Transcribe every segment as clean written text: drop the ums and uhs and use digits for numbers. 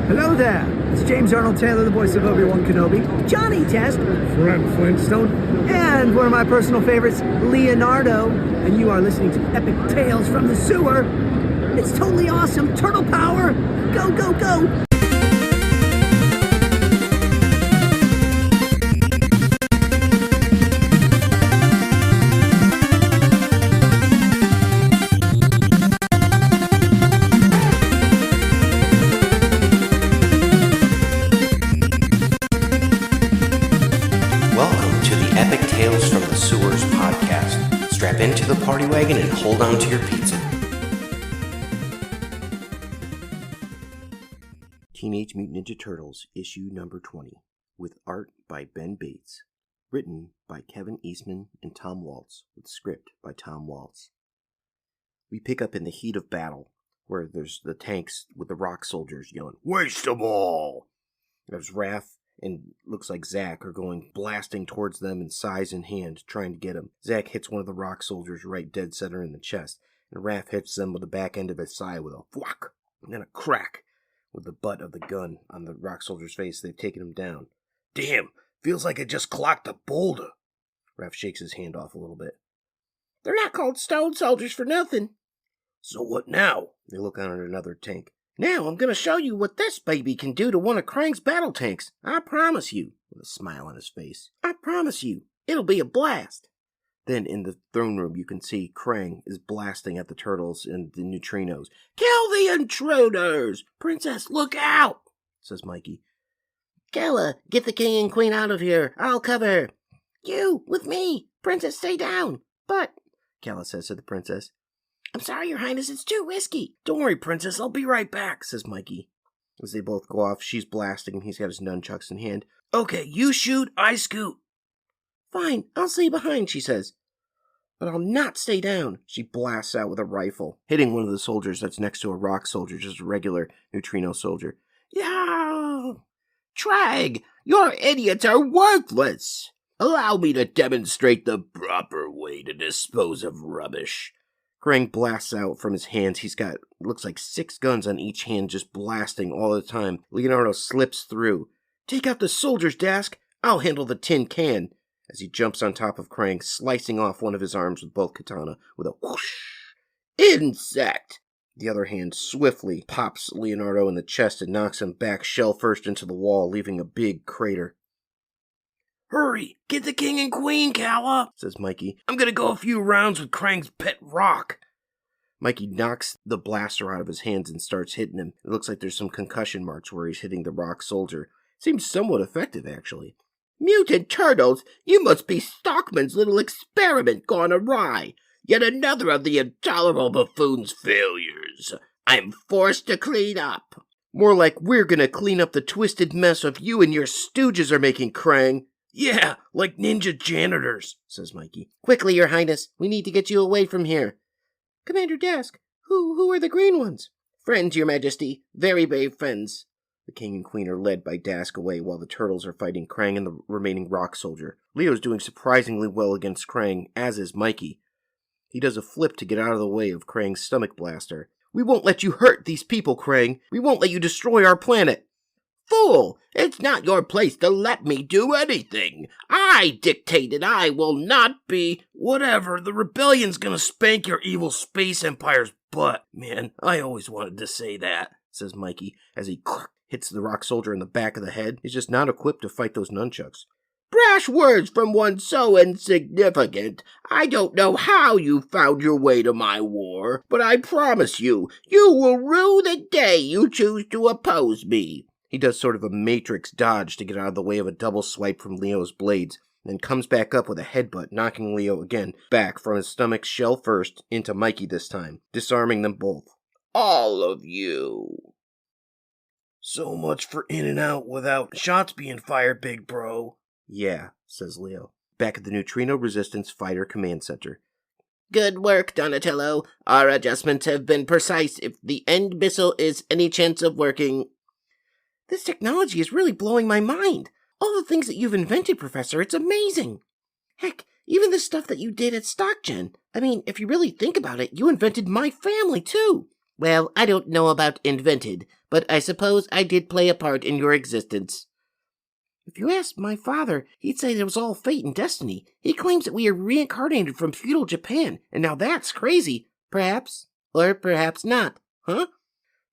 Hello there, it's James Arnold Taylor, the voice of Obi-Wan Kenobi, Johnny Test, Fred Flintstone, and one of my personal favorites, Leonardo, and you are listening to Epic Tales from the Sewer. It's totally awesome, turtle power, go, go, go! Tales from the Sewers podcast. Strap into the party wagon and hold on to your pizza. Teenage Mutant Ninja Turtles, issue number 20, with art by Ben Bates, written by Kevin Eastman and Tom Waltz, with script by Tom Waltz. We pick up in the heat of battle, where there's the tanks with the rock soldiers yelling, "Waste 'em all!" There's Raph and looks like Zack are going blasting towards them in size in hand, trying to get him. Zack hits one of the rock soldiers right dead center in the chest, and Raph hits them with the back end of his sai with a whack, and then a crack with the butt of the gun on the rock soldier's face. They've taken him down. Damn, feels like I just clocked a boulder. Raph shakes his hand off a little bit. They're not called stone soldiers for nothing. So what now? They look on at another tank. Now I'm going to show you what this baby can do to one of Krang's battle tanks. I promise you, with a smile on his face. I promise you, it'll be a blast. Then in the throne room you can see Krang is blasting at the turtles and the neutrinos. Kill the intruders! Princess, look out! Says Mikey. Kella, get the king and queen out of here. I'll cover. You, with me. Princess, stay down. But, Kella says to the princess, I'm sorry, Your Highness, it's too risky. Don't worry, Princess, I'll be right back, says Mikey. As they both go off, she's blasting and he's got his nunchucks in hand. Okay, you shoot, I scoot. Fine, I'll stay behind, she says. But I'll not stay down. She blasts out with a rifle, hitting one of the soldiers that's next to a rock soldier, just a regular neutrino soldier. Yeah! Trag, your idiots are worthless. Allow me to demonstrate the proper way to dispose of rubbish. Krang blasts out from his hands. He's got, looks like 6 guns on each hand, just blasting all the time. Leonardo slips through. Take out the soldier's desk. I'll handle the tin can. As he jumps on top of Krang, slicing off one of his arms with both katana with a whoosh. Insect! The other hand swiftly pops Leonardo in the chest and knocks him back shell first into the wall, leaving a big crater. Hurry! Get the king and queen, Kalla! Says Mikey. I'm gonna go a few rounds with Krang's pet rock. Mikey knocks the blaster out of his hands and starts hitting him. It looks like there's some concussion marks where he's hitting the rock soldier. Seems somewhat effective, actually. Mutant turtles! You must be Stockman's little experiment gone awry. Yet another of the intolerable buffoon's failures. I'm forced to clean up. More like we're gonna clean up the twisted mess of you and your stooges are making, Krang. Yeah, like ninja janitors, says Mikey. Quickly, Your Highness. We need to get you away from here. Commander Dask, who are the green ones? Friends, Your Majesty. Very brave friends. The king and queen are led by Dask away while the turtles are fighting Krang and the remaining rock soldier. Leo's doing surprisingly well against Krang, as is Mikey. He does a flip to get out of the way of Krang's stomach blaster. We won't let you hurt these people, Krang. We won't let you destroy our planet. Fool! It's not your place to let me do anything. I dictated I will not be... Whatever, the rebellion's gonna spank your evil space empire's butt. Man, I always wanted to say that, says Mikey, as he hits the rock soldier in the back of the head. He's just not equipped to fight those nunchucks. Brash words from one so insignificant. I don't know how you found your way to my war, but I promise you, you will rue the day you choose to oppose me. He does sort of a matrix dodge to get out of the way of a double swipe from Leo's blades, then comes back up with a headbutt, knocking Leo again back from his stomach shell first into Mikey this time, disarming them both. All of you. So much for in and out without shots being fired, big bro. Yeah, says Leo, back at the Neutrino Resistance Fighter Command Center. Good work, Donatello. Our adjustments have been precise. If the end missile is any chance of working... This technology is really blowing my mind. All the things that you've invented, Professor, it's amazing. Heck, even the stuff that you did at StockGen. I mean, if you really think about it, you invented my family, too. Well, I don't know about invented, but I suppose I did play a part in your existence. If you asked my father, he'd say it was all fate and destiny. He claims that we are reincarnated from feudal Japan, and now that's crazy. Perhaps, or perhaps not. Huh?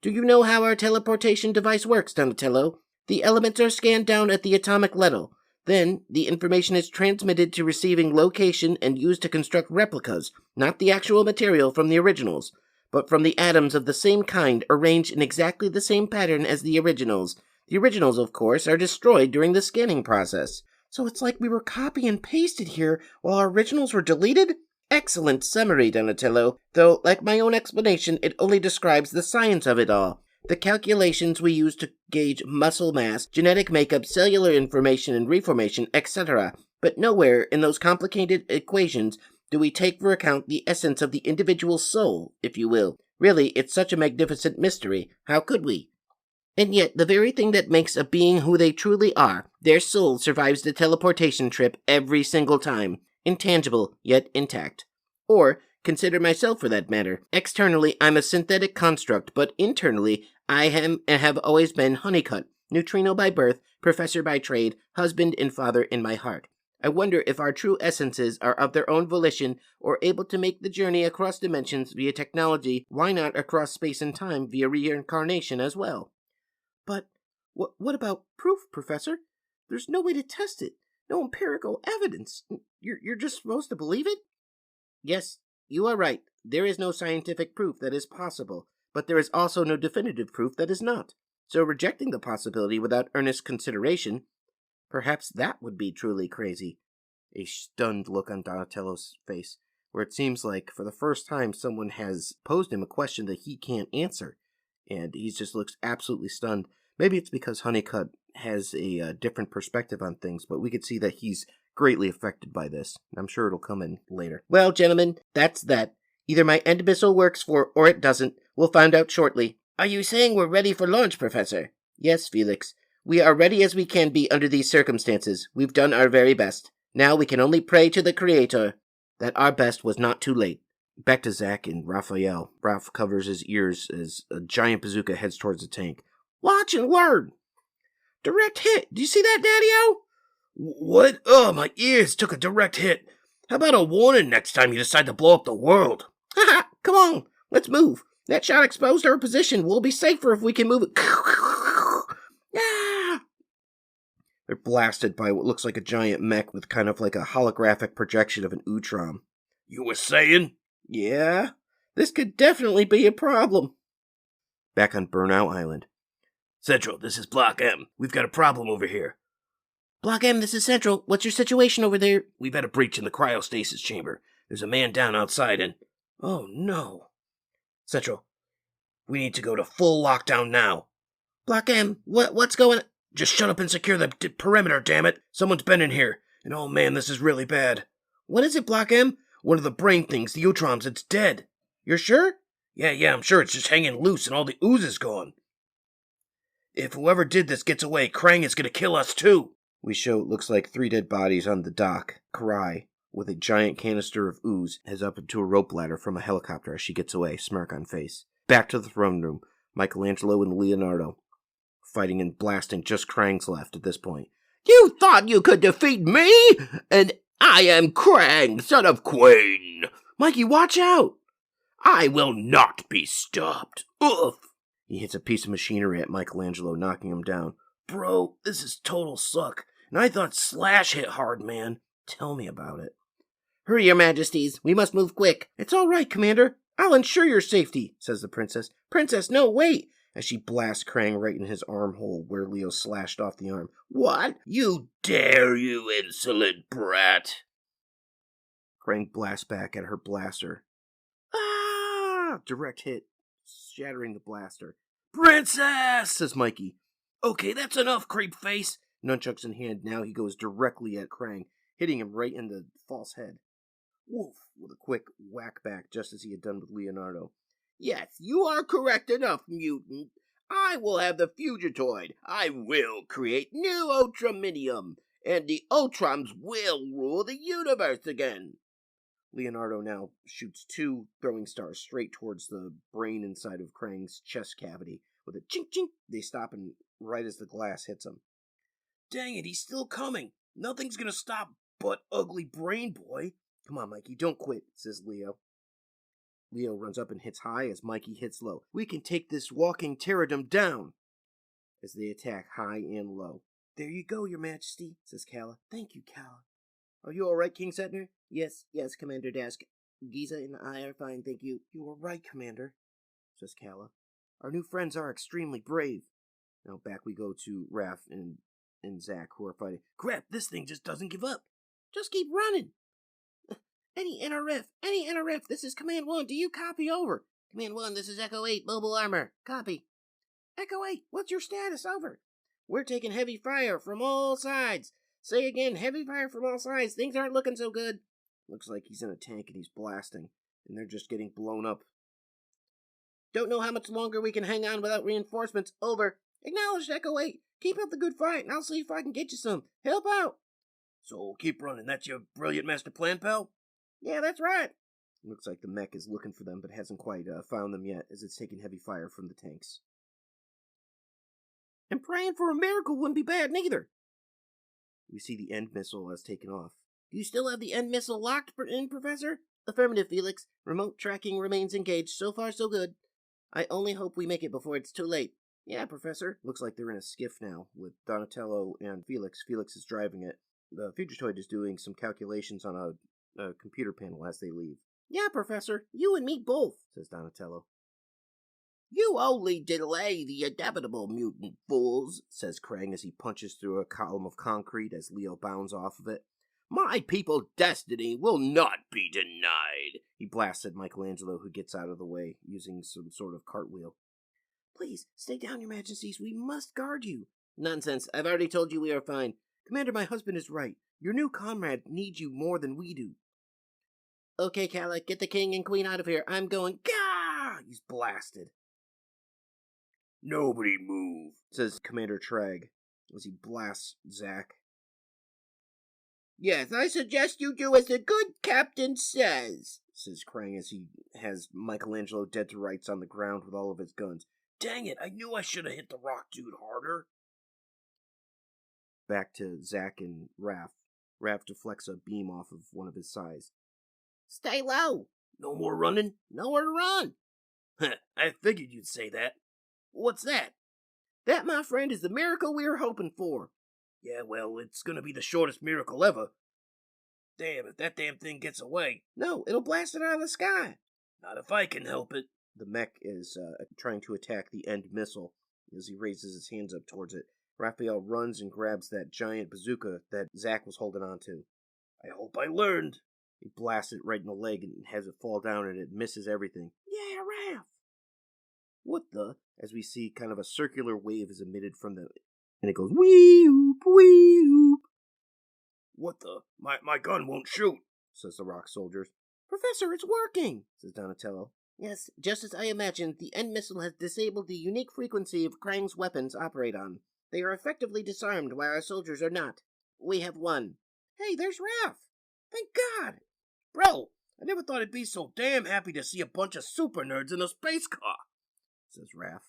Do you know how our teleportation device works, Donatello? The elements are scanned down at the atomic level. Then, the information is transmitted to receiving location and used to construct replicas, not the actual material from the originals, but from the atoms of the same kind arranged in exactly the same pattern as the originals. The originals, of course, are destroyed during the scanning process. So it's like we were copy and pasted here while our originals were deleted? Excellent summary, Donatello, though, like my own explanation, it only describes the science of it all. The calculations we use to gauge muscle mass, genetic makeup, cellular information and reformation, etc. But nowhere in those complicated equations do we take for account the essence of the individual soul, if you will. Really, it's such a magnificent mystery. How could we? And yet, the very thing that makes a being who they truly are, their soul survives the teleportation trip every single time. Intangible, yet intact. Or, consider myself for that matter. Externally, I'm a synthetic construct, but internally, I am and have always been Honeycutt, Neutrino by birth, professor by trade, husband and father in my heart. I wonder if our true essences are of their own volition or able to make the journey across dimensions via technology, why not across space and time via reincarnation as well? But what about proof, Professor? There's no way to test it. No empirical evidence. You're just supposed to believe it? Yes, you are right. There is no scientific proof that is possible, but there is also no definitive proof that is not. So rejecting the possibility without earnest consideration, perhaps that would be truly crazy. A stunned look on Donatello's face, where it seems like for the first time someone has posed him a question that he can't answer, and he just looks absolutely stunned. Maybe it's because Honeycutt has a different perspective on things, but we could see that he's greatly affected by this. I'm sure it'll come in later. Well, gentlemen, that's that. Either my end missile works or it doesn't. We'll find out shortly. Are you saying we're ready for launch, Professor? Yes, Felix. We are ready as we can be under these circumstances. We've done our very best. Now we can only pray to the Creator that our best was not too late. Back to Zach and Raphael. Ralph covers his ears as a giant bazooka heads towards the tank. Watch and learn. Direct hit. Do you see that, Daddy-O? What? Oh, my ears took a direct hit. How about a warning next time you decide to blow up the world? Haha, come on. Let's move. That shot exposed our position. We'll be safer if we can move it. Ah! They're blasted by what looks like a giant mech with kind of like a holographic projection of an Utrom. You were saying? Yeah, this could definitely be a problem. Back on Burnout Island. Central, this is Block M. We've got a problem over here. Block M, this is Central. What's your situation over there? We've had a breach in the cryostasis chamber. There's a man down outside and... Oh, no. Central, we need to go to full lockdown now. Block M, what's going on? Just shut up and secure the perimeter, damn it. Someone's been in here. And oh man, this is really bad. What is it, Block M? One of the brain things, the Utroms, it's dead. You're sure? Yeah, I'm sure it's just hanging loose and all the ooze is gone. If whoever did this gets away, Krang is gonna kill us too. We show what looks like 3 dead bodies on the dock. Karai, with a giant canister of ooze, heads up into a rope ladder from a helicopter as she gets away, smirk on face. Back to the throne room. Michelangelo and Leonardo, fighting and blasting just Krang's left at this point. You thought you could defeat me? And I am Krang, son of Queen. Mikey, watch out! I will not be stopped. Oof. He hits a piece of machinery at Michelangelo, knocking him down. Bro, this is total suck. And I thought Slash hit hard, man. Tell me about it. Hurry, your majesties. We must move quick. It's all right, Commander. I'll ensure your safety, says the princess. Princess, no, wait! As she blasts Krang right in his armhole where Leo slashed off the arm. What? You dare, you insolent brat! Krang blasts back at her blaster. Ah! Direct hit, shattering the blaster. Princess! Says Mikey. Okay, that's enough, creep face. Nunchucks in hand, now he goes directly at Krang, hitting him right in the false head. Woof! With a quick whack back, just as he had done with Leonardo. Yes, you are correct enough, mutant. I will have the Fugitoid. I will create new Ultraminium, and the Ultroms will rule the universe again. Leonardo now shoots 2 throwing stars straight towards the brain inside of Krang's chest cavity. With a chink chink, they stop and right as the glass hits him. Dang it, he's still coming. Nothing's gonna stop but ugly brain boy. Come on, Mikey, don't quit, says Leo. Leo runs up and hits high as Mikey hits low. We can take this walking pterodon down. As they attack high and low. There you go, your majesty, says Kala. Thank you, Kala. Are you all right, King Setner? Yes, Commander Dask. Giza and I are fine, thank you. You are right, Commander, says Kala. Our new friends are extremely brave. Now back we go to Raph and Zack, who are fighting. Crap, this thing just doesn't give up. Just keep running. Any NRF, this is Command 1, do you copy over? Command 1, this is Echo 8, mobile armor, copy. Echo 8, what's your status, over? We're taking heavy fire from all sides. Say again, heavy fire from all sides, things aren't looking so good. Looks like he's in a tank and he's blasting, and they're just getting blown up. Don't know how much longer we can hang on without reinforcements, over. Acknowledged, Echo 8, keep up the good fight and I'll see if I can get you some. Help out. So keep running, that's your brilliant master plan, pal? Yeah, that's right. Looks like the mech is looking for them, but hasn't quite found them yet, as it's taking heavy fire from the tanks. And praying for a miracle wouldn't be bad, neither. We see the end missile has taken off. Do you still have the end missile locked in, Professor? Affirmative, Felix. Remote tracking remains engaged. So far, so good. I only hope we make it before it's too late. Yeah, Professor. Looks like they're in a skiff now, with Donatello and Felix. Felix is driving it. The Fugitoid is doing some calculations on a computer panel as they leave. Yeah, Professor. You and me both, says Donatello. You only delay the inevitable, mutant fools, says Krang as he punches through a column of concrete as Leo bounds off of it. My people's destiny will not be denied. He blasts at Michelangelo, who gets out of the way, using some sort of cartwheel. Please, stay down, your majesties. We must guard you. Nonsense. I've already told you we are fine. Commander, my husband is right. Your new comrade needs you more than we do. Okay, Kala, get the king and queen out of here. I'm going. Gah! He's blasted. Nobody move, says Commander Trag, as he blasts Zack. Yes, I suggest you do as the good captain says, says Krang as he has Michelangelo dead to rights on the ground with all of his guns. Dang it, I knew I should have hit the rock dude harder. Back to Zack and Raph. Raph deflects a beam off of one of his sides. Stay low. No more running? Nowhere to run. I figured you'd say that. What's that? That, my friend, is the miracle we were hoping for. Yeah, well, it's gonna be the shortest miracle ever. Damn, if that damn thing gets away. No, it'll blast it out of the sky. Not if I can help it. The mech is trying to attack the end missile as he raises his hands up towards it. Raphael runs and grabs that giant bazooka that Zack was holding on to. I hope I learned. He blasts it right in the leg and has it fall down and it misses everything. Yeah, Raph. What the? As we see kind of a circular wave is emitted from the... And it goes wee-oop, wee-oop. What the? My gun won't shoot, says the rock soldiers. Professor, it's working, says Donatello. Yes, just as I imagined, the end missile has disabled the unique frequency of Krang's weapons operate on. They are effectively disarmed while our soldiers are not. We have won. Hey, there's Raph. Thank God. Bro, I never thought I'd be so damn happy to see a bunch of super nerds in a space car, says Raph.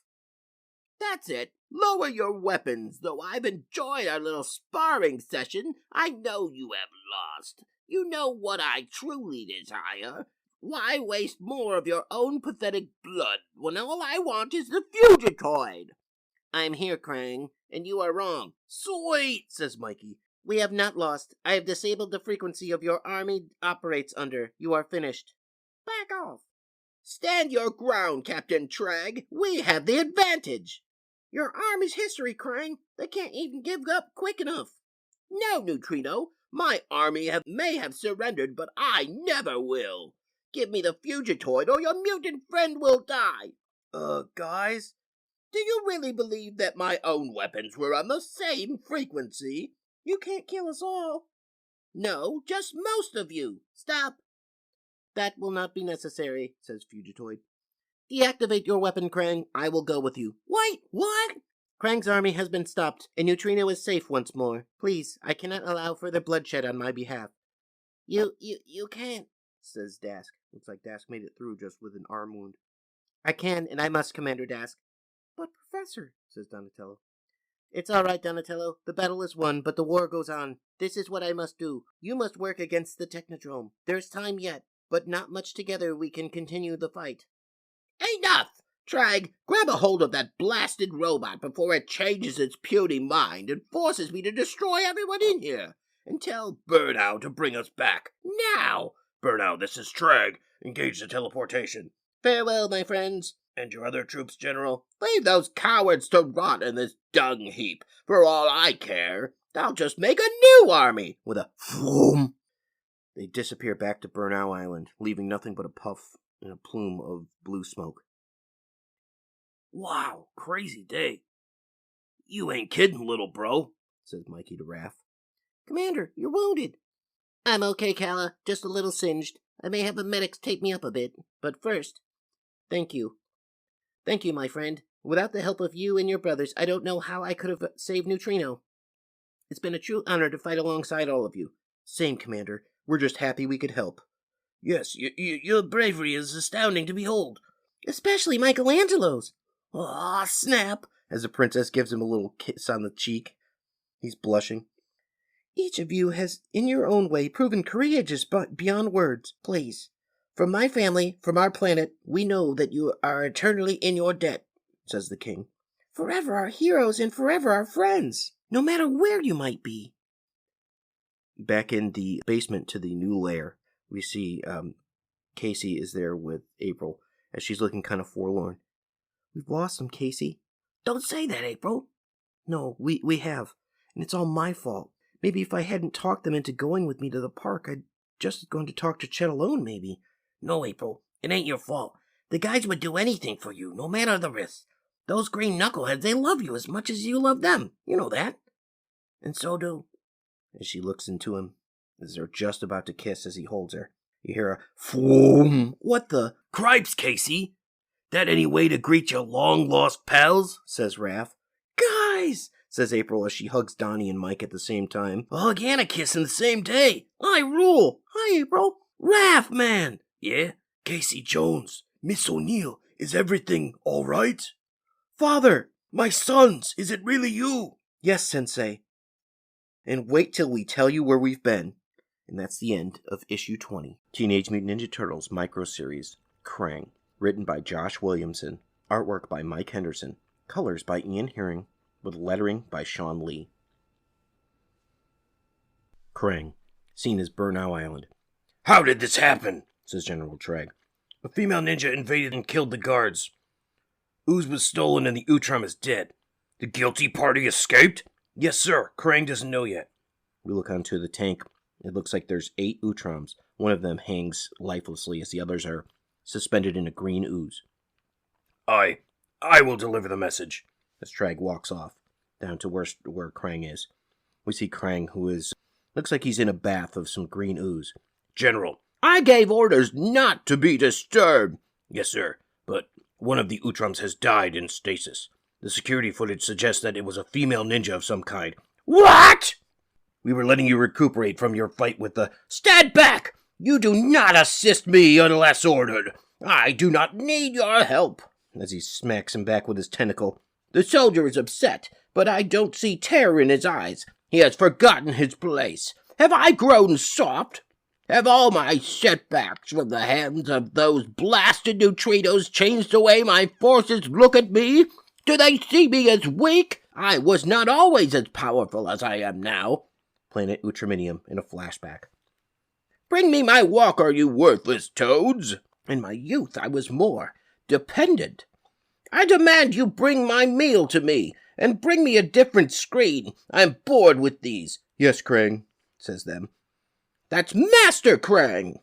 That's it. Lower your weapons. Though I've enjoyed our little sparring session, I know you have lost. You know what I truly desire. Why waste more of your own pathetic blood when all I want is the Fugitoid? I'm here, Krang, and you are wrong. Sweet, says Mikey. We have not lost. I have disabled the frequency of your army operates under. You are finished. Back off. Stand your ground, Captain Trag. We have the advantage. Your army's history, Krang. They can't even give up quick enough. No, Neutrino. My army may have surrendered, but I never will. Give me the Fugitoid or your mutant friend will die. Guys? Do you really believe that my own weapons were on the same frequency? You can't kill us all. No, just most of you. Stop. That will not be necessary, says Fugitoid. Deactivate your weapon, Krang. I will go with you. Wait, what? Krang's army has been stopped, and Neutrino is safe once more. Please, I cannot allow further bloodshed on my behalf. You can't. says Dask. Looks like Dask made it through just with an arm wound. I can, and I must, Commander Dask. But, Professor, says Donatello. It's all right, Donatello. The battle is won, but the war goes on. This is what I must do. You must work against the Technodrome. There's time yet, but not much together we can continue the fight. Enough! Trag, grab a hold of that blasted robot before it changes its puny mind and forces me to destroy everyone in here. And tell Burnow to bring us back. Now! Burnow, this is Trag. Engage the teleportation. Farewell, my friends. And your other troops, General? Leave those cowards to rot in this dung heap. For all I care, I'll just make a new army. With a vroom, they disappear back to Burnow Island, leaving nothing but a puff and a plume of blue smoke. Wow, crazy day. You ain't kidding, little bro, says Mikey to Raph. Commander, you're wounded. I'm okay, Calla, just a little singed. I may have the medics tape me up a bit, but first, thank you. Thank you, my friend. Without the help of you and your brothers, I don't know how I could have saved Neutrino. It's been a true honor to fight alongside all of you. Same, Commander. We're just happy we could help. Yes, your bravery is astounding to behold. Especially Michelangelo's. Aw, snap! As the princess gives him a little kiss on the cheek. He's blushing. Each of you has, in your own way, proven courageous beyond words. Please. From my family, from our planet, we know that you are eternally in your debt, says the king. Forever our heroes and forever our friends, no matter where you might be. Back in the basement to the new lair, we see Casey is there with April, as she's looking kind of forlorn. We've lost him, Casey. Don't say that, April. No, we have, and it's all my fault. Maybe if I hadn't talked them into going with me to the park, I'd just gone to talk to Chet alone, maybe. No, April, it ain't your fault. The guys would do anything for you, no matter the risk. Those green knuckleheads, they love you as much as you love them. You know that. And so do... As she looks into him, as they're just about to kiss as he holds her, you hear a foom. What the? Cripes, Casey! That any way to greet your long-lost pals? Says Raph. Guys! Says April as she hugs Donnie and Mike at the same time. A hug and a kiss in the same day. I rule. Hi, April. Raph, man. Yeah? Casey Jones, Miss O'Neill, is everything all right? Father! My sons, is it really you? Yes, Sensei. And wait till we tell you where we've been. And that's the end of issue 20. Teenage Mutant Ninja Turtles Micro-series, Krang. Written by Josh Williamson. Artwork by Mike Henderson. Colors by Ian Herring. With lettering by Sean Lee. Krang, seen as Burnow Island. How did this happen? Says General Krang. A female ninja invaded and killed the guards. Ooze was stolen and the Utrom is dead. The guilty party escaped? Yes, sir. Krang doesn't know yet. We look onto the tank. It looks like there's 8 Utroms. One of them hangs lifelessly as the others are suspended in a green ooze. I will deliver the message. As Trag walks off, down to where Krang is. We see Krang, who looks like he's in a bath of some green ooze. General, I gave orders not to be disturbed. Yes, sir, but one of the Utroms has died in stasis. The security footage suggests that it was a female ninja of some kind. What? We were letting you recuperate from your fight with the... Stand back! You do not assist me unless ordered. I do not need your help. As he smacks him back with his tentacle. The soldier is upset, but I don't see terror in his eyes. He has forgotten his place. Have I grown soft? Have all my setbacks from the hands of those blasted neutrinos changed the way my forces look at me? Do they see me as weak? I was not always as powerful as I am now. Planet Utrominium in a flashback. Bring me my walker, you worthless toads. In my youth I was more dependent. I demand you bring my meal to me, and bring me a different screen. I'm bored with these. Yes, Krang, says them. That's Master Krang!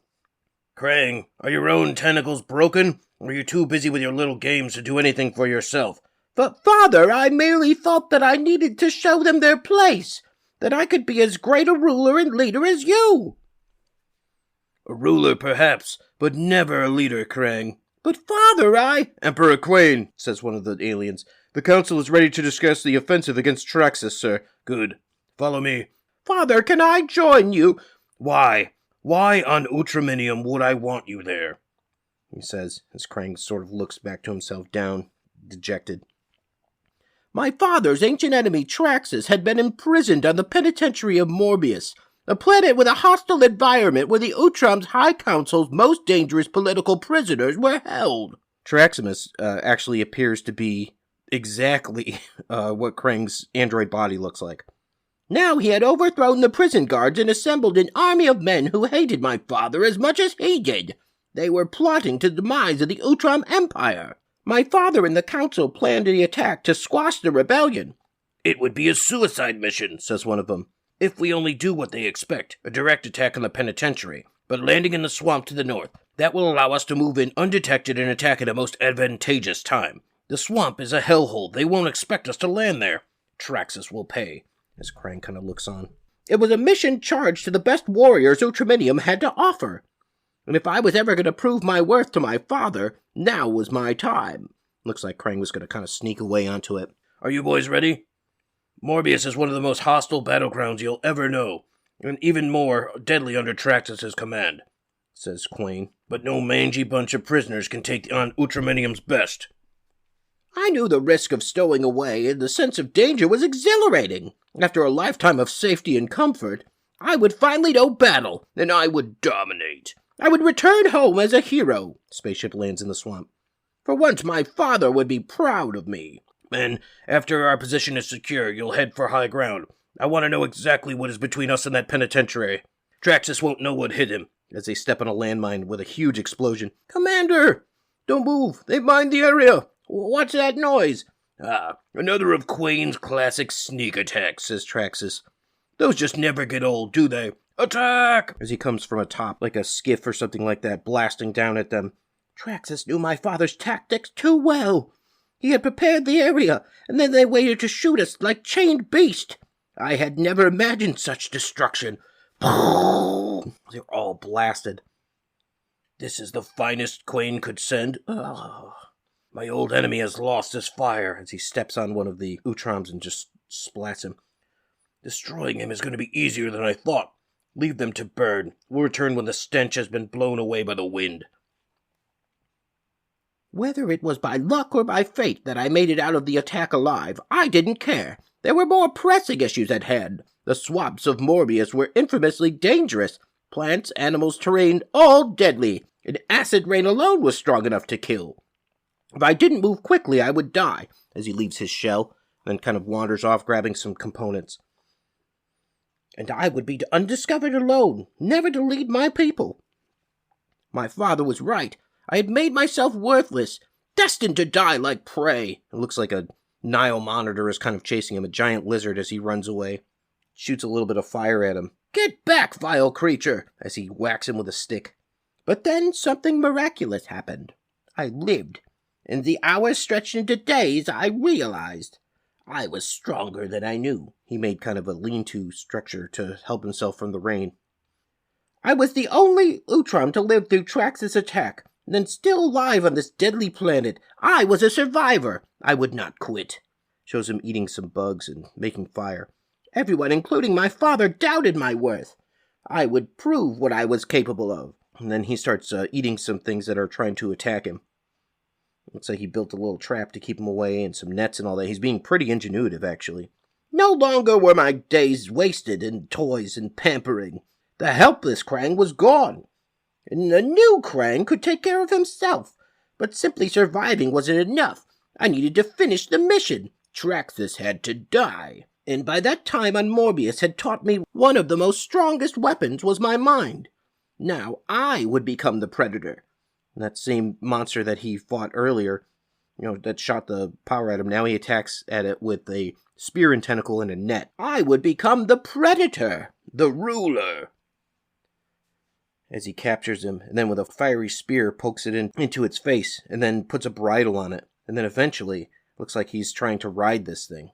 Krang, are your own tentacles broken, or are you too busy with your little games to do anything for yourself? But, Father, I merely thought that I needed to show them their place, that I could be as great a ruler and leader as you. A ruler, perhaps, but never a leader, Krang. But, Father, Emperor Quain, says one of the aliens. The council is ready to discuss the offensive against Traxxas, sir. Good. Follow me. Father, can I join you? Why? Why on Utrominium would I want you there? He says, as Krang sort of looks back to himself, down, dejected. My father's ancient enemy, Traxus, had been imprisoned on the penitentiary of Morbius, a planet with a hostile environment where the Utrom's High Council's most dangerous political prisoners were held. Traximus actually appears to be exactly what Krang's android body looks like. Now he had overthrown the prison guards and assembled an army of men who hated my father as much as he did. They were plotting to demise of the Utrom Empire. My father and the council planned the attack to squash the rebellion. It would be a suicide mission, says one of them, if we only do what they expect, a direct attack on the penitentiary, but landing in the swamp to the north. That will allow us to move in undetected and attack at a most advantageous time. The swamp is a hellhole. They won't expect us to land there. Traxus will pay, as Krang kind of looks on. It was a mission charged to the best warriors Utrominium had to offer. And if I was ever going to prove my worth to my father, now was my time. Looks like Krang was going to kind of sneak away onto it. Are you boys ready? Morbius is one of the most hostile battlegrounds you'll ever know, and even more deadly under Traxus' command, says Quain. But no mangy bunch of prisoners can take on Utrominium's best. I knew the risk of stowing away, and the sense of danger was exhilarating. After a lifetime of safety and comfort, I would finally know battle, and I would dominate. I would return home as a hero. Spaceship lands in the swamp. For once, my father would be proud of me. And after our position is secure, you'll head for high ground. I want to know exactly what is between us and that penitentiary. Traxus won't know what hit him, as they step on a landmine with a huge explosion. Commander! Don't move! They mined the area! What's that noise? Another of Quain's classic sneak attacks, says Traxus. Those just never get old, do they? Attack! As he comes from atop, like a skiff or something like that, blasting down at them. Traxus knew my father's tactics too well. He had prepared the area, and then they waited to shoot us like chained beasts. I had never imagined such destruction. They're all blasted. This is the finest Quain could send. My old enemy has lost his fire, as he steps on one of the Utroms and just splats him. Destroying him is going to be easier than I thought. Leave them to burn. We'll return when the stench has been blown away by the wind. Whether it was by luck or by fate that I made it out of the attack alive, I didn't care. There were more pressing issues at hand. The swamps of Morbius were infamously dangerous. Plants, animals, terrain, all deadly. An acid rain alone was strong enough to kill. If I didn't move quickly, I would die, as he leaves his shell, then kind of wanders off grabbing some components. And I would be undiscovered alone, never to lead my people. My father was right. I had made myself worthless, destined to die like prey. It looks like a Nile monitor is kind of chasing him, a giant lizard as he runs away. Shoots a little bit of fire at him. Get back, vile creature, as he whacks him with a stick. But then something miraculous happened. I lived. In the hours stretched into days, I realized I was stronger than I knew. He made kind of a lean-to structure to help himself from the rain. I was the only Utrom to live through Traxus' attack, and then still alive on this deadly planet. I was a survivor. I would not quit. Shows him eating some bugs and making fire. Everyone, including my father, doubted my worth. I would prove what I was capable of. And then he starts eating some things that are trying to attack him. Looks like he built a little trap to keep him away and some nets and all that. He's being pretty ingenuitive, actually. No longer were my days wasted in toys and pampering. The helpless Krang was gone. And the new Krang could take care of himself. But simply surviving wasn't enough. I needed to finish the mission. Traxus had to die. And by that time on Morbius had taught me one of the most strongest weapons was my mind. Now I would become the Predator. That same monster that he fought earlier, that shot the power at him, now he attacks at it with a spear and tentacle and a net. I would become the Predator, the ruler. As he captures him, and then with a fiery spear pokes it into its face, and then puts a bridle on it, and then eventually looks like he's trying to ride this thing.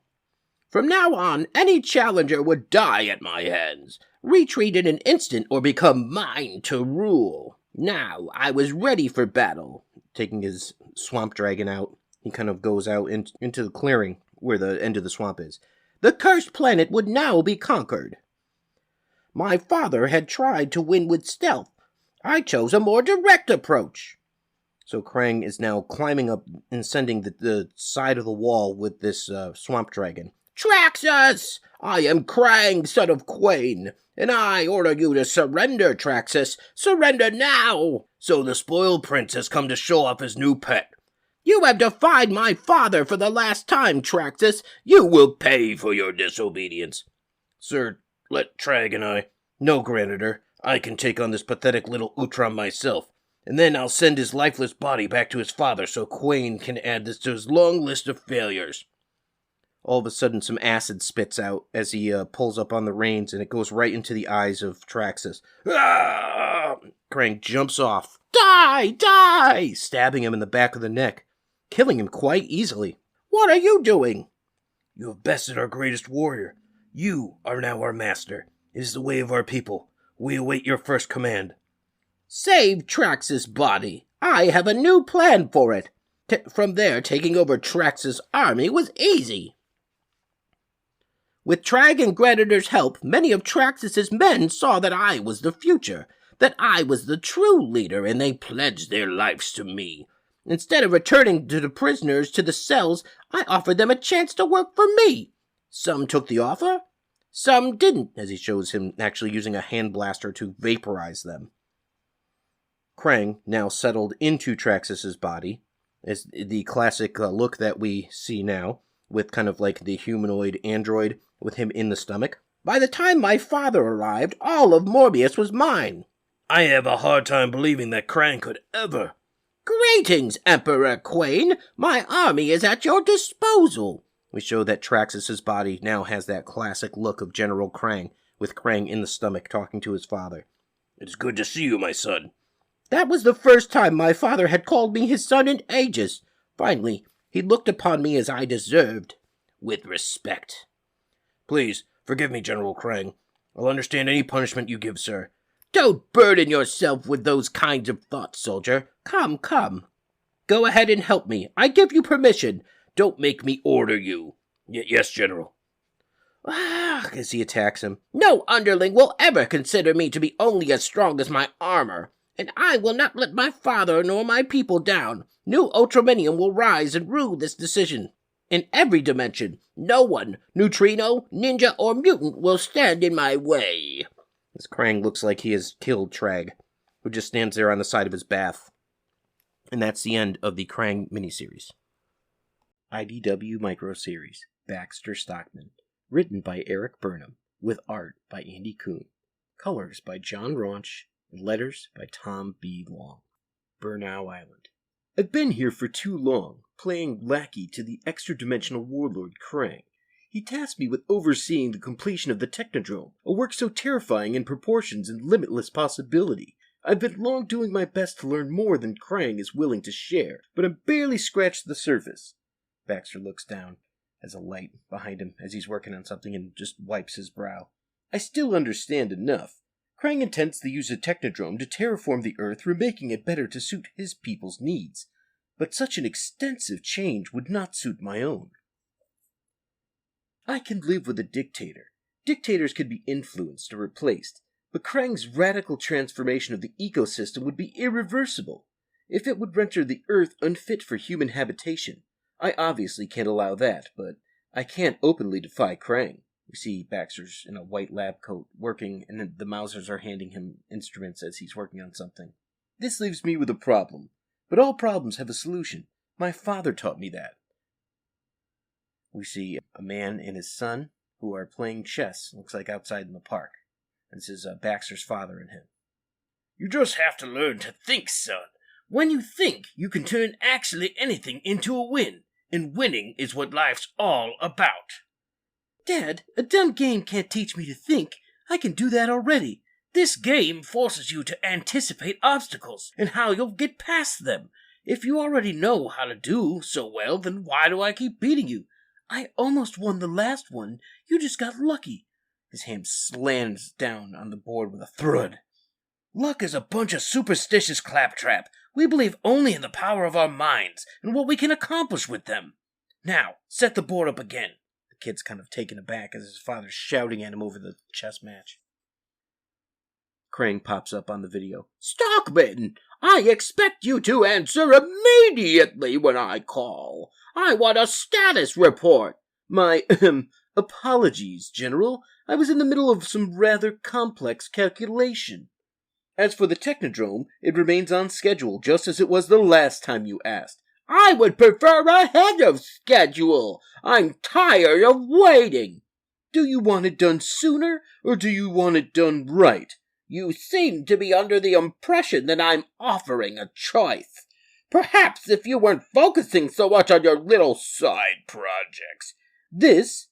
From now on, any challenger would die at my hands, retreat in an instant, or become mine to rule. Now, I was ready for battle. Taking his swamp dragon out, he kind of goes out into the clearing where the end of the swamp is. The cursed planet would now be conquered. My father had tried to win with stealth. I chose a more direct approach. So Krang is now climbing up and ascending the side of the wall with this swamp dragon. Traxus! I am Krang, son of Quain, and I order you to surrender, Traxus. Surrender now! So the spoiled prince has come to show off his new pet. You have defied my father for the last time, Traxus. You will pay for your disobedience. Sir, let Trag and I... No, Granitor, I can take on this pathetic little Utrom myself, and then I'll send his lifeless body back to his father so Quain can add this to his long list of failures. All of a sudden, some acid spits out as he pulls up on the reins, and it goes right into the eyes of Traxus. Ah! Krang jumps off. Die! Die! Stabbing him in the back of the neck, killing him quite easily. What are you doing? You have bested our greatest warrior. You are now our master. It is the way of our people. We await your first command. Save Traxus' body. I have a new plan for it. From there, taking over Traxus' army was easy. With Trag and Granitor's help, many of Traxus' men saw that I was the future, that I was the true leader, and they pledged their lives to me. Instead of returning to the prisoners to the cells, I offered them a chance to work for me. Some took the offer, some didn't, as he shows him actually using a hand blaster to vaporize them. Krang, now settled into Traxus' body, is the classic look that we see now, with kind of like the humanoid android with him in the stomach. By the time my father arrived, all of Morbius was mine. I have a hard time believing that Krang could ever. Greetings, Emperor Quain. My army is at your disposal. We show that Traxus' body now has that classic look of General Krang, with Krang in the stomach talking to his father. It is good to see you, my son. That was the first time my father had called me his son in ages. Finally, he looked upon me as I deserved, with respect. Please, forgive me, General Krang. I'll understand any punishment you give, sir. Don't burden yourself with those kinds of thoughts, soldier. Come, come. Go ahead and help me. I give you permission. Don't make me order you. Yes, General. As he attacks him. No underling will ever consider me to be only as strong as my armor, and I will not let my father nor my people down. New Ultraminium will rise and rule this decision. In every dimension, no one, Neutrino, ninja, or mutant, will stand in my way. As Krang looks like he has killed Trag, who just stands there on the side of his bath. And that's the end of the Krang miniseries. IDW Micro-series, Baxter Stockman. Written by Eric Burnham, with art by Andy Kuhn. Colors by John Raunch, and letters by Tom B. Long. Burnow Island. I've been here for too long, playing lackey to the extra-dimensional warlord Krang. He tasked me with overseeing the completion of the Technodrome, a work so terrifying in proportions and limitless possibility. I've been long doing my best to learn more than Krang is willing to share, but I'm barely scratched the surface. Baxter looks down, has a light behind him as he's working on something, and just wipes his brow. I still understand enough. Krang intends to use the Technodrome to terraform the Earth, remaking it better to suit his people's needs. But such an extensive change would not suit my own. I can live with a dictator. Dictators could be influenced or replaced, but Krang's radical transformation of the ecosystem would be irreversible. If it would render the Earth unfit for human habitation, I obviously can't allow that, but I can't openly defy Krang. We see Baxter's in a white lab coat working, and then the Mousers are handing him instruments as he's working on something. This leaves me with a problem, but all problems have a solution. My father taught me that. We see a man and his son who are playing chess, looks like outside in the park. This is Baxter's father and him. You just have to learn to think, son. When you think, you can turn actually anything into a win, and winning is what life's all about. Dad, a dumb game can't teach me to think. I can do that already. This game forces you to anticipate obstacles and how you'll get past them. If you already know how to do so well, then why do I keep beating you? I almost won the last one. You just got lucky. His hand slams down on the board with a thud. Luck is a bunch of superstitious claptrap. We believe only in the power of our minds and what we can accomplish with them. Now, set the board up again. The kid's kind of taken aback as his father's shouting at him over the chess match. Krang pops up on the video. Stockman, I expect you to answer immediately when I call. I want a status report. My, apologies, General. I was in the middle of some rather complex calculation. As for the Technodrome, it remains on schedule, just as it was the last time you asked. I would prefer ahead of schedule. I'm tired of waiting. Do you want it done sooner, or do you want it done right? You seem to be under the impression that I'm offering a choice. Perhaps if you weren't focusing so much on your little side projects. This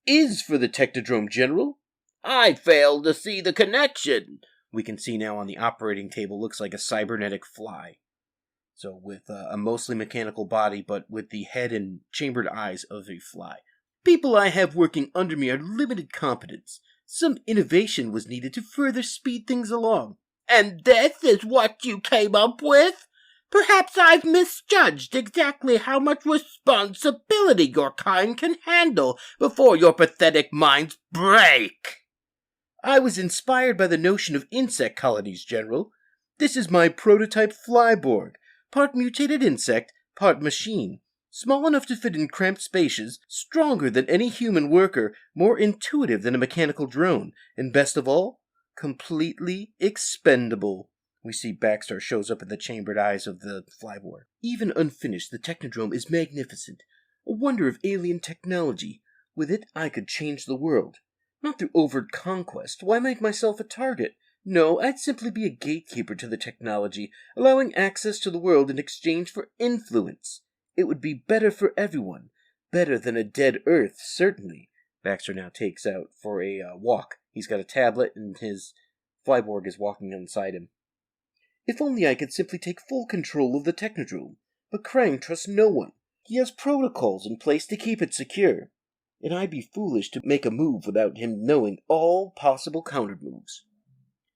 is for the Technodrome, General. I fail to see the connection. We can see now on the operating table looks like a cybernetic fly. So with a mostly mechanical body, but with the head and chambered eyes of a fly. People I have working under me are limited competence. Some innovation was needed to further speed things along. And this is what you came up with? Perhaps I've misjudged exactly how much responsibility your kind can handle before your pathetic minds break. I was inspired by the notion of insect colonies, General. This is my prototype Flyborg, part mutated insect, part machine. Small enough to fit in cramped spaces, stronger than any human worker, more intuitive than a mechanical drone, and best of all, completely expendable. We see Baxter shows up in the chambered eyes of the Flyborg. Even unfinished, the Technodrome is magnificent, a wonder of alien technology. With it, I could change the world. Not through overt conquest. Why make myself a target? No, I'd simply be a gatekeeper to the technology, allowing access to the world in exchange for influence. It would be better for everyone. Better than a dead Earth, certainly. Baxter now takes out for a walk. He's got a tablet, and his Flyborg is walking inside him. If only I could simply take full control of the Technodrome. But Krang trusts no one. He has protocols in place to keep it secure. And I'd be foolish to make a move without him knowing all possible countermoves.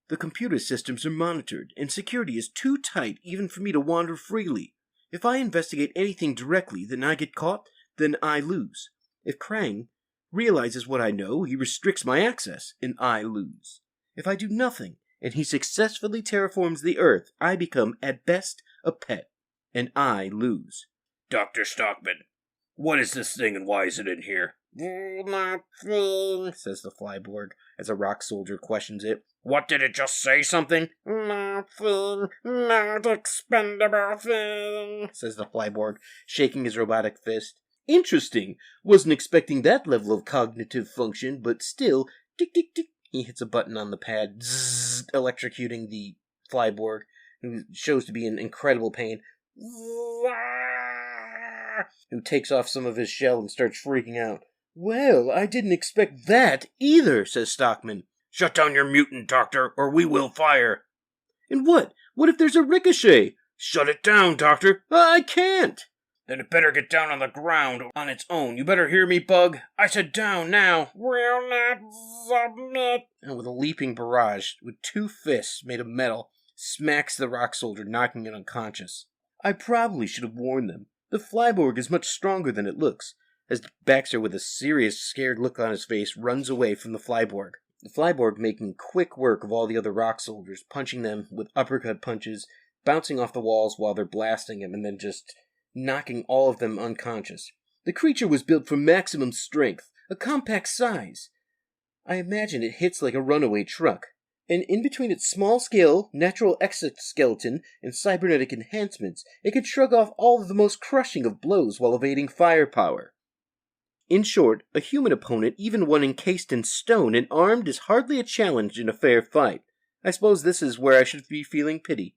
The computer systems are monitored, and security is too tight even for me to wander freely. If I investigate anything directly, then I get caught, then I lose. If Krang realizes what I know, he restricts my access, and I lose. If I do nothing, and he successfully terraforms the Earth, I become, at best, a pet, and I lose. Dr. Stockman, what is this thing and why is it in here? Nothing, says the Flyborg, as a rock soldier questions it. What, did it just say something? Nothing, not expendable thing, says the Flyborg, shaking his robotic fist. Interesting. Wasn't expecting that level of cognitive function, but still, tick, tick, tick. He hits a button on the pad, zzz, electrocuting the Flyborg, who shows to be in incredible pain. Who takes off some of his shell and starts freaking out. Well, I didn't expect that either, says Stockman. Shut down your mutant, Doctor, or we will fire. And what? What if there's a ricochet? Shut it down, Doctor. I can't. Then it better get down on the ground on its own. You better hear me, Bug. I said down now. Will not submit. And with a leaping barrage, with 2 fists made of metal, smacks the rock soldier, knocking it unconscious. I probably should have warned them. The Flyborg is much stronger than it looks, as Baxter, with a serious, scared look on his face, runs away from the Flyborg. The Flyborg making quick work of all the other rock soldiers, punching them with uppercut punches, bouncing off the walls while they're blasting him, and then just knocking all of them unconscious. The creature was built for maximum strength, a compact size. I imagine it hits like a runaway truck, and in between its small-scale, natural exoskeleton and cybernetic enhancements, it could shrug off all of the most crushing of blows while evading firepower. In short, a human opponent, even one encased in stone and armed, is hardly a challenge in a fair fight. I suppose this is where I should be feeling pity.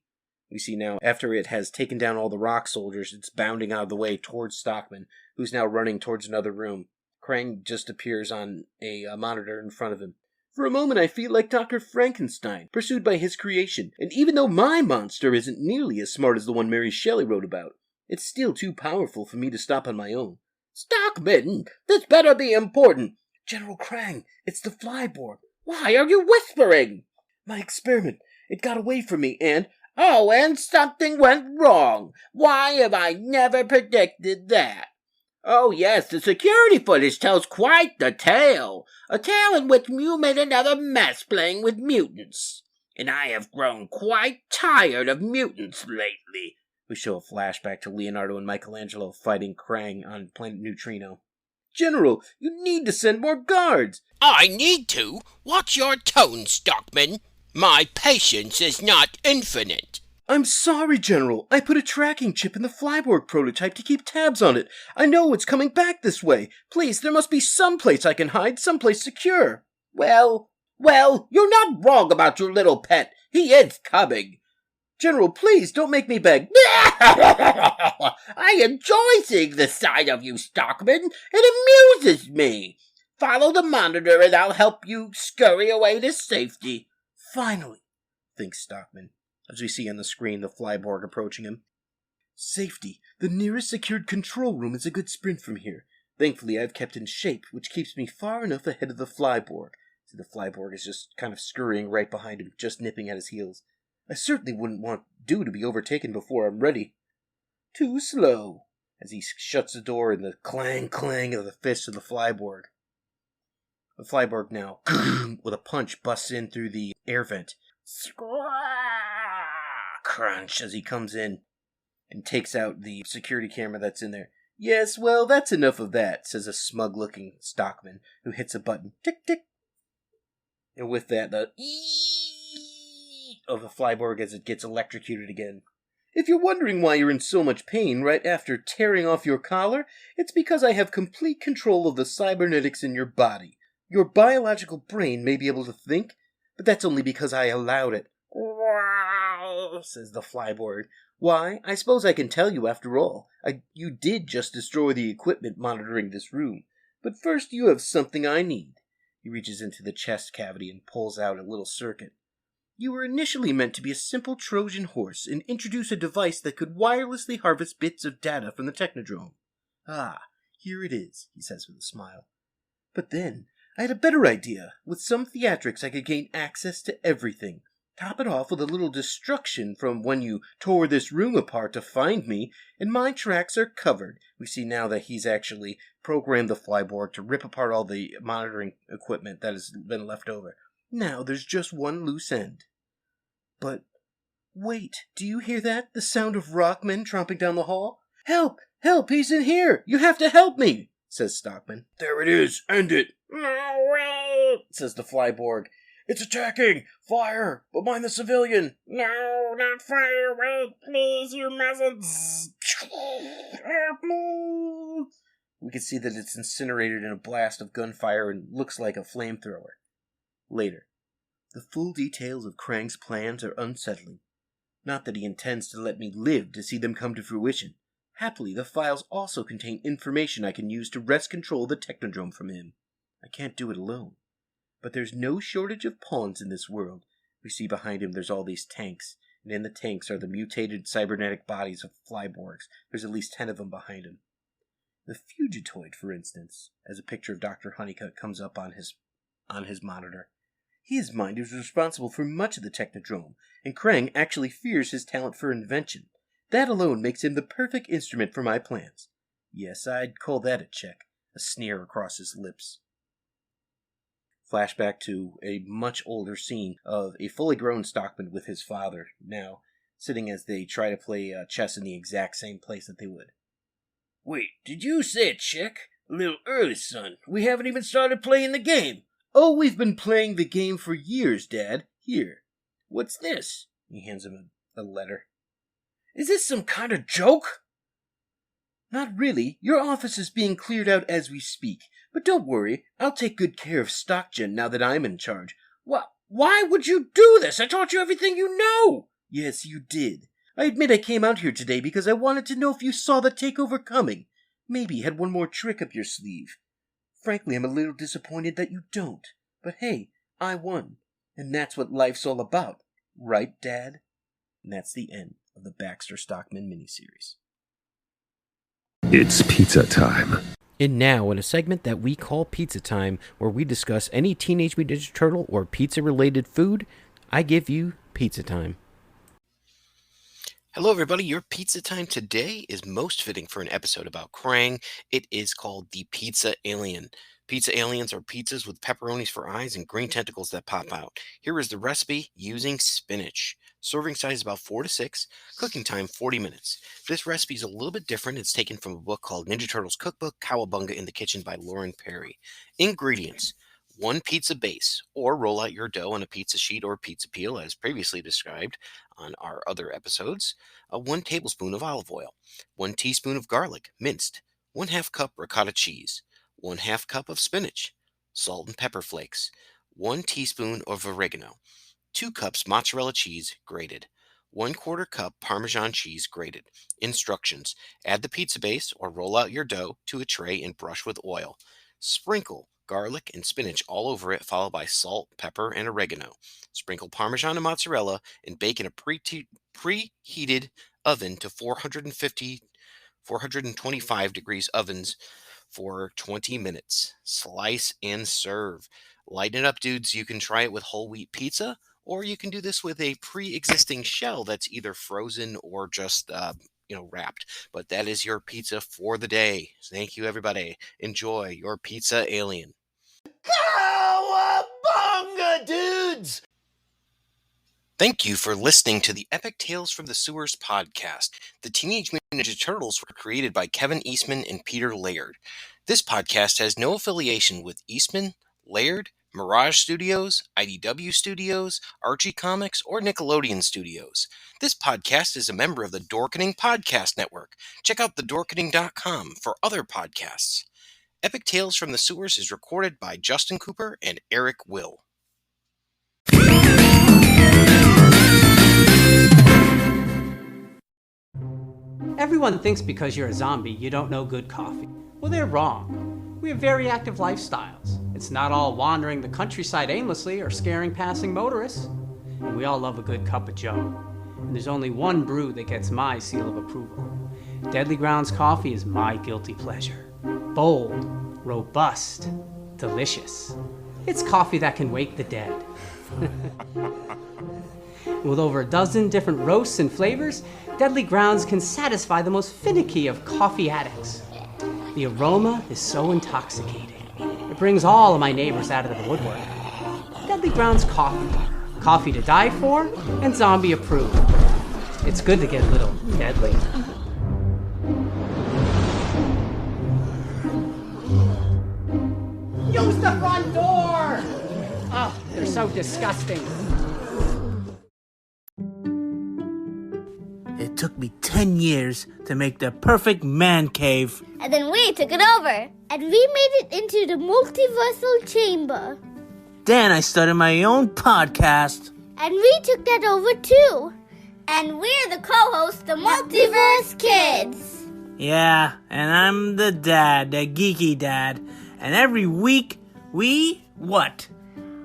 We see now, after it has taken down all the rock soldiers, it's bounding out of the way towards Stockman, who's now running towards another room. Krang just appears on a monitor in front of him. For a moment I feel like Dr. Frankenstein, pursued by his creation, and even though my monster isn't nearly as smart as the one Mary Shelley wrote about, it's still too powerful for me to stop on my own. Stockman, this better be important. General Krang, it's the Flyborg. Why are you whispering? My experiment, it got away from me and... Oh, and something went wrong. Why have I never predicted that? Oh, yes, the security footage tells quite the tale. A tale in which you made another mess playing with mutants. and I have grown quite tired of mutants lately. We show a flashback to Leonardo and Michelangelo fighting Krang on planet Neutrino. General, you need to send more guards. I need to? Watch your tone, Stockman. My patience is not infinite. I'm sorry, General. I put a tracking chip in the Flyborg prototype to keep tabs on it. I know it's coming back this way. Please, there must be some place I can hide, someplace secure. Well, you're not wrong about your little pet. He is coming. General, please, don't make me beg. I enjoy seeing this side of you, Stockman. It amuses me. Follow the monitor and I'll help you scurry away to safety. Finally, thinks Stockman, as we see on the screen the Flyborg approaching him. Safety. The nearest secured control room is a good sprint from here. Thankfully, I've kept in shape, which keeps me far enough ahead of the Flyborg. See, the Flyborg is just kind of scurrying right behind him, just nipping at his heels. I certainly wouldn't want to be overtaken before I'm ready. Too slow, as he shuts the door in the clang of the fists of the Flyborg. The Flyborg now, with a punch, busts in through the air vent. Crunch as he comes in and takes out the security camera that's in there. Yes, well, that's enough of that, says a smug-looking Stockman, who hits a button. Tick, tick. And with that, the of the Flyborg as it gets electrocuted again. If you're wondering why you're in so much pain right after tearing off your collar, it's because I have complete control of the cybernetics in your body. Your biological brain may be able to think, but that's only because I allowed it. Wow, says the Flyborg. Why, I suppose I can tell you after all. You did just destroy the equipment monitoring this room. But first you have something I need. He reaches into the chest cavity and pulls out a little circuit. You were initially meant to be a simple Trojan horse and introduce a device that could wirelessly harvest bits of data from the Technodrome. Ah, here it is, he says with a smile. But then, I had a better idea. With some theatrics I could gain access to everything. Top it off with a little destruction from when you tore this room apart to find me, and my tracks are covered. We see now that he's actually programmed the Flyborg to rip apart all the monitoring equipment that has been left over. Now there's just one loose end. But, wait, do you hear that? The sound of rockmen tromping down the hall? Help! Help! He's in here! You have to help me! Says Stockman. There it is! End it! No way! Says the Flyborg. It's attacking! Fire! But mind the civilian! No, not fire! Wait, please, you mustn't! Help me! We can see that it's incinerated in a blast of gunfire and looks like a flamethrower. Later. The full details of Krang's plans are unsettling. Not that he intends to let me live to see them come to fruition. Happily, the files also contain information I can use to wrest control of the Technodrome from him. I can't do it alone. But there's no shortage of pawns in this world. We see behind him there's all these tanks, and in the tanks are the mutated cybernetic bodies of Flyborgs. There's at least 10 of them behind him. The Fugitoid, for instance, as a picture of Dr. Honeycutt comes up on his monitor. His mind is responsible for much of the Technodrome, and Krang actually fears his talent for invention. That alone makes him the perfect instrument for my plans. Yes, I'd call that a check, a sneer across his lips. Flashback to a much older scene of a fully grown Stockman with his father, now sitting as they try to play chess in the exact same place that they would. Wait, did you say a check? A little early, son. We haven't even started playing the game. Oh, we've been playing the game for years, Dad. Here. What's this? He hands him a letter. Is this some kind of joke? Not really. Your office is being cleared out as we speak. But don't worry, I'll take good care of StockGen now that I'm in charge. Why would you do this? I taught you everything you know. Yes, you did. I admit I came out here today because I wanted to know if you saw the takeover coming. Maybe had one more trick up your sleeve. Frankly, I'm a little disappointed that you don't. But hey, I won. And that's what life's all about. Right, Dad? And that's the end of the Baxter Stockman miniseries. It's pizza time. And now, in a segment that we call Pizza Time, where we discuss any Teenage Mutant Ninja Turtle or pizza-related food, I give you Pizza Time. Hello, everybody. Your pizza time today is most fitting for an episode about Krang. It is called The Pizza Alien. Pizza aliens are pizzas with pepperonis for eyes and green tentacles that pop out. Here is the recipe using spinach. Serving size about 4 to 6. Cooking time 40 minutes. This recipe is a little bit different. It's taken from a book called Ninja Turtles Cookbook, Cowabunga in the Kitchen by Lauren Perry. Ingredients. 1 pizza base, or roll out your dough on a pizza sheet or pizza peel as previously described on our other episodes. 1 tablespoon of olive oil. 1 teaspoon of garlic, minced. 1/2 cup ricotta cheese. 1/2 cup of spinach. Salt and pepper flakes. 1 teaspoon of oregano. 2 cups mozzarella cheese, grated. 1/4 cup Parmesan cheese, grated. Instructions. Add the pizza base or roll out your dough to a tray and brush with oil. Sprinkle garlic and spinach all over it, followed by salt, pepper, and oregano. Sprinkle Parmesan and mozzarella and bake in a preheated oven to 425 degrees ovens for 20 minutes. Slice and serve. Lighten it up, dudes. You can try it with whole wheat pizza, or you can do this with a pre-existing shell that's either frozen or just, wrapped. But that is your pizza for the day. Thank you, everybody. Enjoy your pizza alien. Cowabunga, dudes! Thank you for listening to the Epic Tales from the Sewers podcast. The Teenage Mutant Ninja Turtles were created by Kevin Eastman and Peter Laird. This podcast has no affiliation with Eastman, Laird, Mirage Studios, IDW Studios, Archie Comics, or Nickelodeon Studios. This podcast is a member of the Dorkening Podcast Network. Check out thedorkening.com for other podcasts. Epic Tales from the Sewers is recorded by Justin Cooper and Eric Will. Everyone thinks because you're a zombie, you don't know good coffee. Well, they're wrong. We have very active lifestyles. It's not all wandering the countryside aimlessly or scaring passing motorists. And we all love a good cup of joe. And there's only one brew that gets my seal of approval. Deadly Grounds coffee is my guilty pleasure. Bold, robust, delicious. It's coffee that can wake the dead. With over a dozen different roasts and flavors, Deadly Grounds can satisfy the most finicky of coffee addicts. The aroma is so intoxicating. It brings all of my neighbors out of the woodwork. Deadly Grounds coffee. Coffee to die for and zombie approved. It's good to get a little deadly. Use the front door! Oh, they're so disgusting. It took me 10 years to make the perfect man cave. And then we took it over. And we made it into the multiversal chamber. Then I started my own podcast. And we took that over too. And we're the co-hosts, the Multiverse Kids. Yeah, and I'm the dad, the geeky dad. And every week, we what?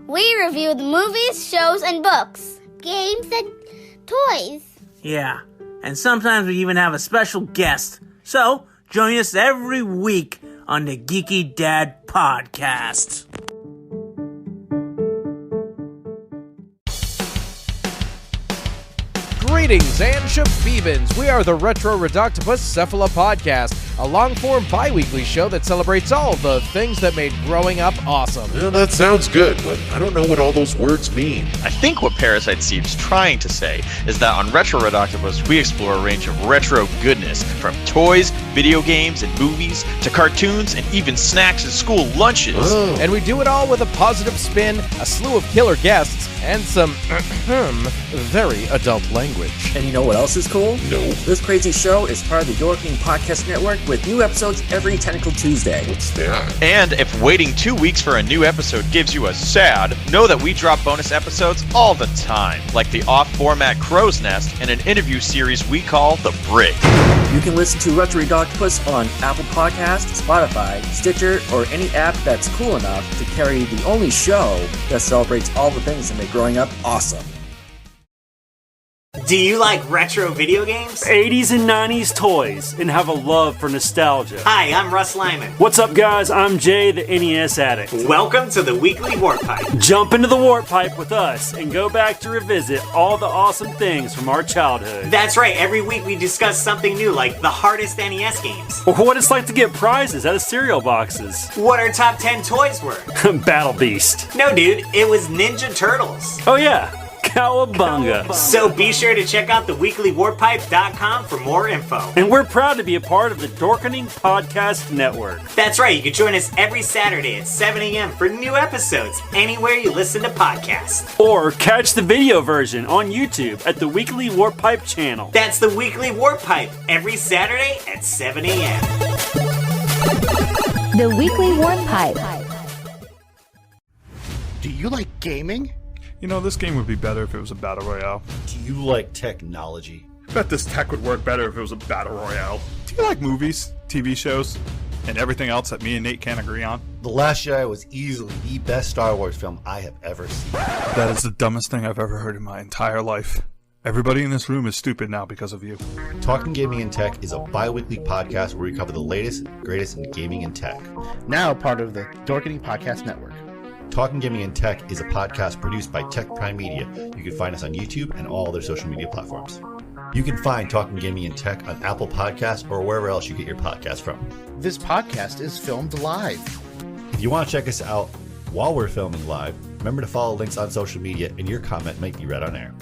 We review the movies, shows, and books, games, and toys. Yeah, and sometimes we even have a special guest. So, join us every week on the Geeky Dad Podcast. Greetings and shabibans. We are the Retro Redoctopus Cephala Podcast, a long-form bi-weekly show that celebrates all the things that made growing up awesome. Yeah, that sounds good, but I don't know what all those words mean. I think what Parasite seems trying to say is that on Retro Redoctopus, we explore a range of retro goodness, from toys, video games, and movies, to cartoons, and even snacks and school lunches. Oh. And we do it all with a positive spin, a slew of killer guests, and some very adult language. And you know what else is cool? No. This crazy show is part of the Dorking Podcast Network with new episodes every Tentacle Tuesday. What's that? And if waiting 2 weeks for a new episode gives you a sad, know that we drop bonus episodes all the time, like the off-format Crow's Nest and an interview series we call The Brig. You can listen to Retro Redoctopus on Apple Podcasts, Spotify, Stitcher, or any app that's cool enough to carry the only show that celebrates all the things that make growing up awesome. Do you like retro video games? 80s and 90s toys, and have a love for nostalgia. Hi, I'm Russ Lyman. What's up, guys? I'm Jay, the NES addict. Welcome to the Weekly Warp Pipe. Jump into the Warp Pipe with us and go back to revisit all the awesome things from our childhood. That's right, every week we discuss something new, like the hardest NES games. Or what it's like to get prizes out of cereal boxes. What our top 10 toys were. Battle Beast. No, dude, it was Ninja Turtles. Oh, yeah. Cowabunga. So be sure to check out theweeklywarpipe.com for more info. And we're proud to be a part of the Dorkening Podcast Network. That's right, you can join us every Saturday at 7 a.m. for new episodes anywhere you listen to podcasts. Or catch the video version on YouTube at the Weekly Warp Pipe channel. That's the Weekly Warp Pipe every Saturday at 7 a.m. The Weekly Warp Pipe. Do you like gaming? You know, this game would be better if it was a battle royale. Do you like technology? I bet this tech would work better if it was a battle royale. Do you like movies, TV shows, and everything else that me and Nate can't agree on? The Last Jedi was easily the best Star Wars film I have ever seen. That is the dumbest thing I've ever heard in my entire life. Everybody in this room is stupid now because of you. Talking Gaming and Tech is a bi-weekly podcast where we cover the latest and greatest in gaming and tech. Now part of the Dorkening Podcast Network. Talking Gaming and Tech is a podcast produced by Tech Prime Media. You can find us on YouTube and all other social media platforms. You can find Talking Gaming and Tech on Apple Podcasts or wherever else you get your podcast from. This podcast is filmed live. If you want to check us out while we're filming live, remember to follow links on social media and your comment might be read on air.